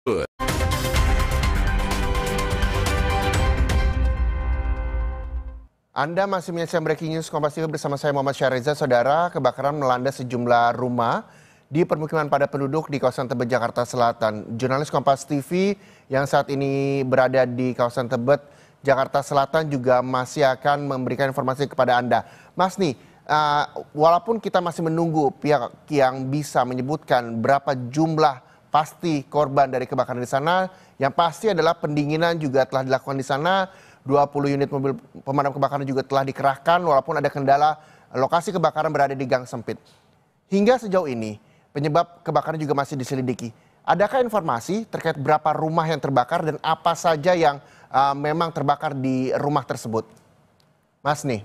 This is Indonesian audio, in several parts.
Anda masih menyaksikan Breaking News Kompas TV bersama saya Muhammad Syahriza. Saudara, kebakaran melanda sejumlah rumah di permukiman padat penduduk di kawasan Tebet, Jakarta Selatan. Jurnalis Kompas TV yang saat ini berada di kawasan Tebet, Jakarta Selatan juga masih akan memberikan informasi kepada Anda. Mas nih, walaupun kita masih menunggu pihak yang bisa menyebutkan berapa jumlah pasti korban dari kebakaran di sana, yang pasti adalah pendinginan juga telah dilakukan di sana. 20 unit mobil pemadam kebakaran juga telah dikerahkan walaupun ada kendala lokasi kebakaran berada di gang sempit. Hingga sejauh ini penyebab kebakaran juga masih diselidiki. Adakah informasi terkait berapa rumah yang terbakar dan apa saja yang memang terbakar di rumah tersebut? Mas nih.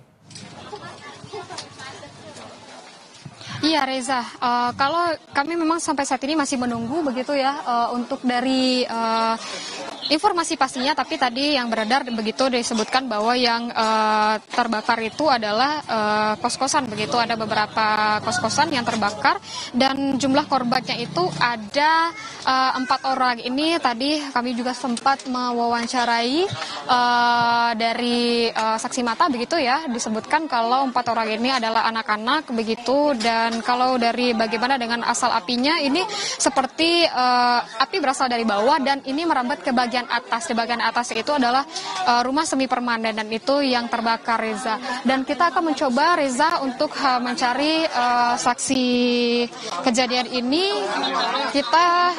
Iya Reza, kalau kami memang sampai saat ini masih menunggu begitu ya untuk dari informasi pastinya, tapi tadi yang beredar begitu disebutkan bahwa yang terbakar itu adalah kos-kosan begitu, ada beberapa kos-kosan yang terbakar dan jumlah korbannya itu ada 4 orang. Ini tadi kami juga sempat mewawancarai dari saksi mata begitu ya, disebutkan kalau 4 orang ini adalah anak-anak begitu. Dan kalau dari bagaimana dengan asal apinya, ini seperti api berasal dari bawah dan ini merambat ke bagian atas. Di bagian atas itu adalah rumah semi permanen dan itu yang terbakar, Reza. Dan kita akan mencoba, Reza, untuk mencari saksi kejadian ini. Kita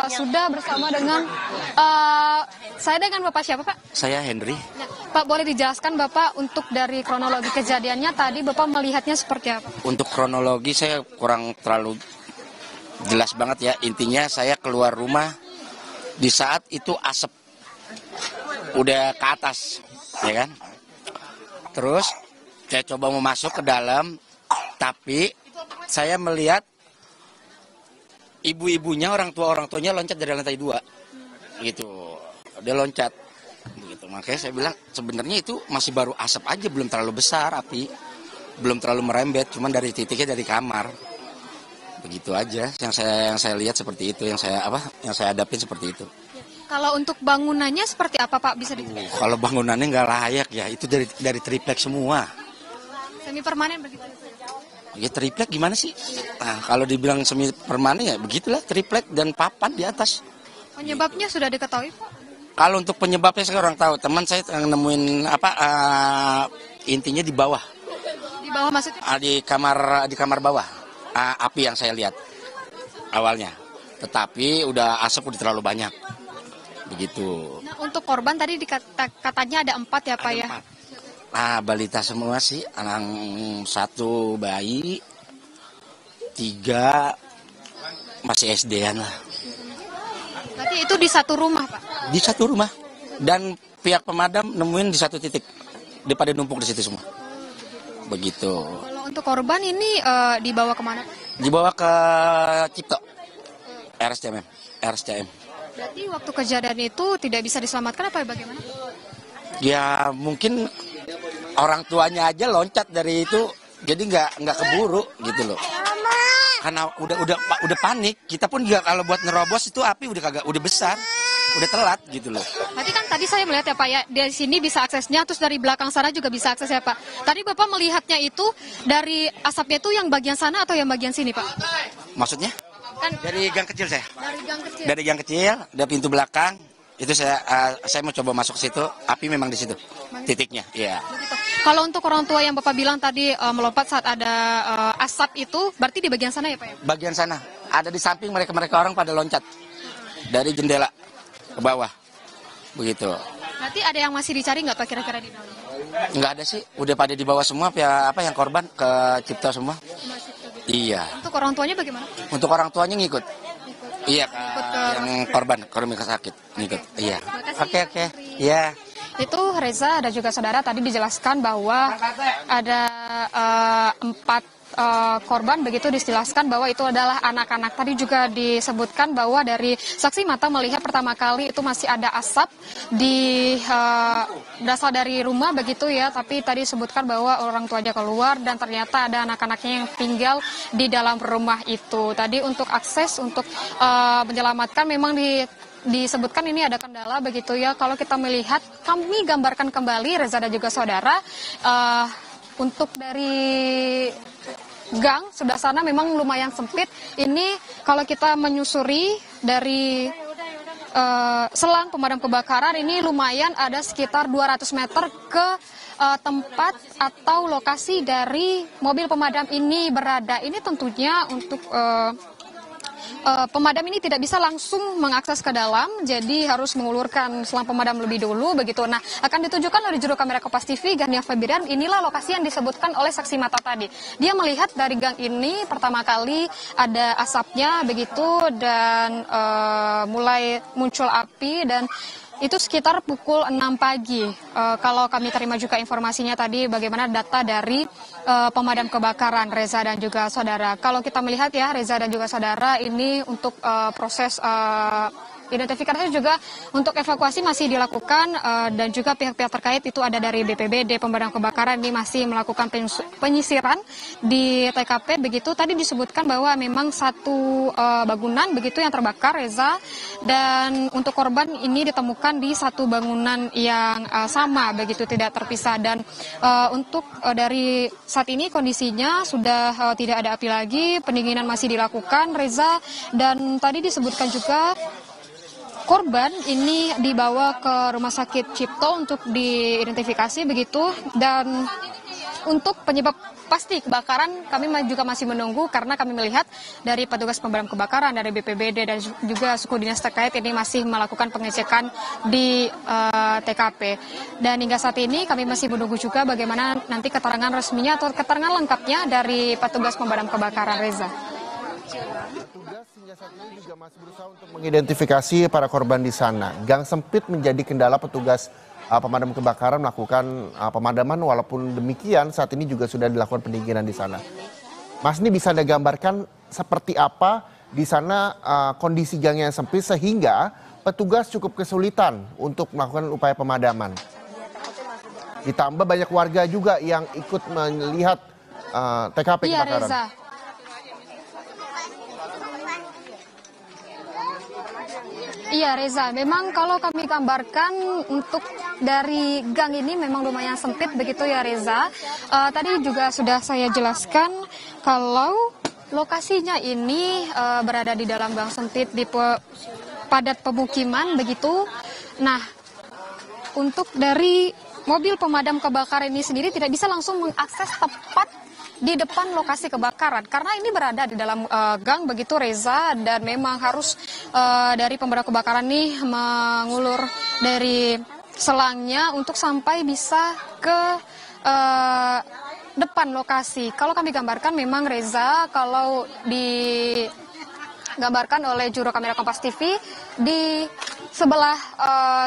sudah bersama dengan saya dengan Bapak siapa, Pak? Saya Henry. Ya, Pak, boleh dijelaskan Bapak untuk dari kronologi kejadiannya tadi Bapak melihatnya seperti apa? Untuk kronologi saya kurang terlalu jelas banget ya. Intinya saya keluar rumah di saat itu asap udah ke atas, ya kan? Terus saya coba mau masuk ke dalam, tapi saya melihat ibu-ibunya, orang tuanya loncat dari lantai 2, gitu. Dia loncat, begitu. Makanya saya bilang sebenarnya itu masih baru asap aja, belum terlalu besar api, belum terlalu merembet, cuman dari titiknya dari kamar, begitu aja. Yang saya lihat seperti itu, yang saya hadapin seperti itu. Kalau untuk bangunannya seperti apa, Pak? Bisa dijelaskan? Kalau bangunannya nggak layak ya, itu dari triplek semua. Semi permanen begitu? Ya triplek gimana sih? Nah, kalau dibilang semi permanen ya begitulah, triplek dan papan di atas. Penyebabnya sudah diketahui, Pak? Kalau untuk penyebabnya saya kurang tahu. Teman saya nemuin intinya di bawah. Di bawah maksudnya? Di kamar bawah. Api yang saya lihat awalnya. Tetapi udah asap udah terlalu banyak. Begitu. Nah, untuk korban tadi katanya ada 4 ya, Pak, ya? 4. Balita semua sih, anak 1 bayi, 3 masih SD-an lah. Berarti itu di satu rumah, Pak? Di satu rumah. Dan pihak pemadam nemuin di satu titik. Dia pada numpuk di situ semua. Begitu. Kalau untuk korban ini dibawa kemana, Pak? Dibawa ke Cipto. RSCM. Berarti waktu kejadian itu tidak bisa diselamatkan apa bagaimana? Ya mungkin orang tuanya aja loncat dari itu, jadi nggak keburu gitu loh. Karena udah panik. Kita pun juga kalau buat nerobos itu api udah besar, udah telat gitu loh. Berarti kan tadi saya melihat ya, Pak, ya, dari sini bisa aksesnya, terus dari belakang sana juga bisa akses ya, Pak. Tadi Bapak melihatnya itu dari asapnya itu yang bagian sana atau yang bagian sini, Pak? Maksudnya? Kan dari gang kecil saya. Dari gang kecil, ada pintu belakang. Itu saya mau coba masuk ke situ. Api memang di situ titiknya. Iya. Kalau untuk orang tua yang Bapak bilang tadi melompat saat ada asap itu, berarti di bagian sana ya, Pak, ya? Bagian sana. Ada di samping mereka orang pada loncat dari jendela ke bawah. Begitu. Berarti ada yang masih dicari nggak, Pak, kira-kira di dalam? Nggak ada sih. Udah pada di bawah semua. Yang korban ke Cipto semua. Iya. Untuk orang tuanya bagaimana? Untuk orang tuanya ngikut. Iya, yang korban sakit ngikut. Iya. Oke. Iya. Itu Reza dan juga saudara tadi dijelaskan bahwa ada 4 korban begitu, dijelaskan bahwa itu adalah anak-anak. Tadi juga disebutkan bahwa dari saksi mata melihat pertama kali itu masih ada asap berasal dari rumah begitu ya, tapi tadi disebutkan bahwa orang tuanya keluar dan ternyata ada anak-anaknya yang tinggal di dalam rumah itu. Tadi untuk akses untuk menyelamatkan memang disebutkan ini ada kendala begitu ya. Kalau kita melihat, kami gambarkan kembali Reza dan juga saudara, untuk dari gang sebelah sana memang lumayan sempit. Ini kalau kita menyusuri dari selang pemadam kebakaran ini lumayan ada sekitar 200 meter ke tempat atau lokasi dari mobil pemadam ini berada. Ini tentunya untuk pemadam ini tidak bisa langsung mengakses ke dalam, jadi harus mengulurkan selang pemadam lebih dulu begitu. Nah, akan ditunjukkan oleh juru kamera Kompas TV, Gania Febrian. Inilah lokasi yang disebutkan oleh saksi mata tadi. Dia melihat dari gang ini pertama kali ada asapnya begitu dan mulai muncul api dan itu sekitar pukul 6 pagi. Kalau kami terima juga informasinya tadi bagaimana data dari pemadam kebakaran Reza dan juga saudara. Kalau kita melihat ya Reza dan juga saudara ini untuk proses identifikasi juga untuk evakuasi masih dilakukan dan juga pihak-pihak terkait itu ada dari BPBD pemadam kebakaran ini masih melakukan penyisiran di TKP begitu. Tadi disebutkan bahwa memang satu bangunan begitu yang terbakar Reza, dan untuk korban ini ditemukan di satu bangunan yang sama begitu, tidak terpisah. Dan untuk dari saat ini kondisinya sudah tidak ada api lagi, pendinginan masih dilakukan Reza, dan tadi disebutkan juga korban ini dibawa ke Rumah Sakit Cipto untuk diidentifikasi begitu. Dan untuk penyebab pasti kebakaran kami juga masih menunggu karena kami melihat dari petugas pemadam kebakaran dari BPBD dan juga suku dinas terkait ini masih melakukan pengecekan di TKP. Dan hingga saat ini kami masih menunggu juga bagaimana nanti keterangan resminya atau keterangan lengkapnya dari petugas pemadam kebakaran Reza. Petugas hingga saat ini juga masih berusaha untuk mengidentifikasi para korban di sana. Gang sempit menjadi kendala petugas pemadam kebakaran melakukan pemadaman, walaupun demikian saat ini juga sudah dilakukan pendinginan di sana. Mas, ini bisa Anda gambarkan seperti apa di sana kondisi gang yang sempit sehingga petugas cukup kesulitan untuk melakukan upaya pemadaman. Ditambah banyak warga juga yang ikut melihat TKP kebakaran. Reza. Iya Reza, memang kalau kami gambarkan untuk dari gang ini memang lumayan sempit begitu ya Reza. Tadi juga sudah saya jelaskan kalau lokasinya ini berada di dalam gang sempit di padat pemukiman begitu. Nah, untuk dari mobil pemadam kebakaran ini sendiri tidak bisa langsung mengakses tepat di depan lokasi kebakaran karena ini berada di dalam gang begitu Reza, dan memang harus dari pemadam kebakaran nih mengulur dari selangnya untuk sampai bisa ke depan lokasi. Kalau kami gambarkan memang Reza, kalau digambarkan oleh juru kamera Kompas TV di sebelah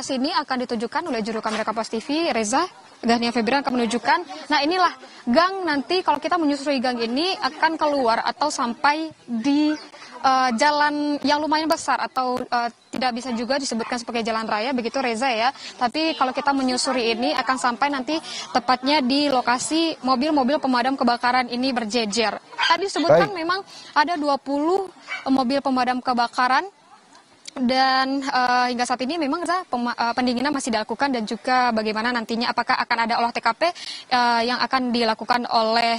sini akan ditunjukkan oleh juru kamera Kompas TV Reza, Gania Febrian akan menunjukkan. Nah, inilah gang nanti kalau kita menyusuri gang ini akan keluar atau sampai di jalan yang lumayan besar atau tidak bisa juga disebutkan sebagai jalan raya begitu Reza ya. Tapi kalau kita menyusuri ini akan sampai nanti tepatnya di lokasi mobil-mobil pemadam kebakaran ini berjejer. Tadi disebutkan memang ada 20 mobil pemadam kebakaran. Dan hingga saat ini memang pendinginan masih dilakukan dan juga bagaimana nantinya apakah akan ada olah TKP yang akan dilakukan oleh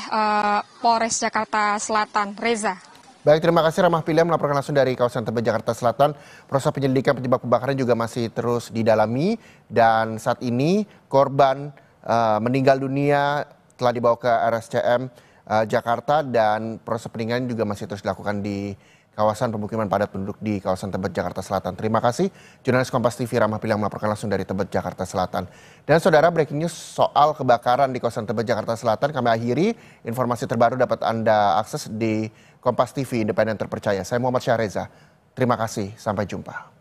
Polres Jakarta Selatan. Reza. Baik, terima kasih Ramah Pilihan melaporkan langsung dari kawasan Tebet, Jakarta Selatan. Proses penyelidikan penyebab kebakaran juga masih terus didalami dan saat ini korban meninggal dunia telah dibawa ke RSCM Jakarta dan proses pendinginan juga masih terus dilakukan di kawasan pemukiman padat penduduk di kawasan Tebet, Jakarta Selatan. Terima kasih jurnalis Kompas TV Ramah Pilihan melaporkan langsung dari Tebet, Jakarta Selatan. Dan saudara, breaking news soal kebakaran di kawasan Tebet, Jakarta Selatan kami akhiri. Informasi terbaru dapat Anda akses di Kompas TV Independen Terpercaya. Saya Muhammad Syahreza. Terima kasih, sampai jumpa.